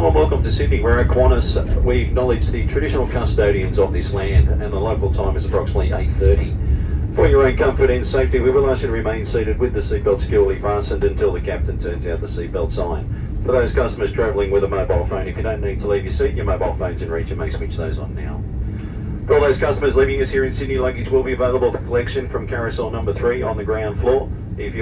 Hello and welcome to Sydney. We're at Qantas. We acknowledge the traditional custodians of this land, and the local time is approximately 8:30. For your own comfort and safety, we will ask you to remain seated with the seatbelt securely fastened until the captain turns out the seatbelt sign. For those customers travelling with a mobile phone, if you don't need to leave your seat, your mobile phone's in reach, and may switch those on now. For all those customers leaving us here in Sydney, luggage will be available for collection from carousel number 3 on the ground floor.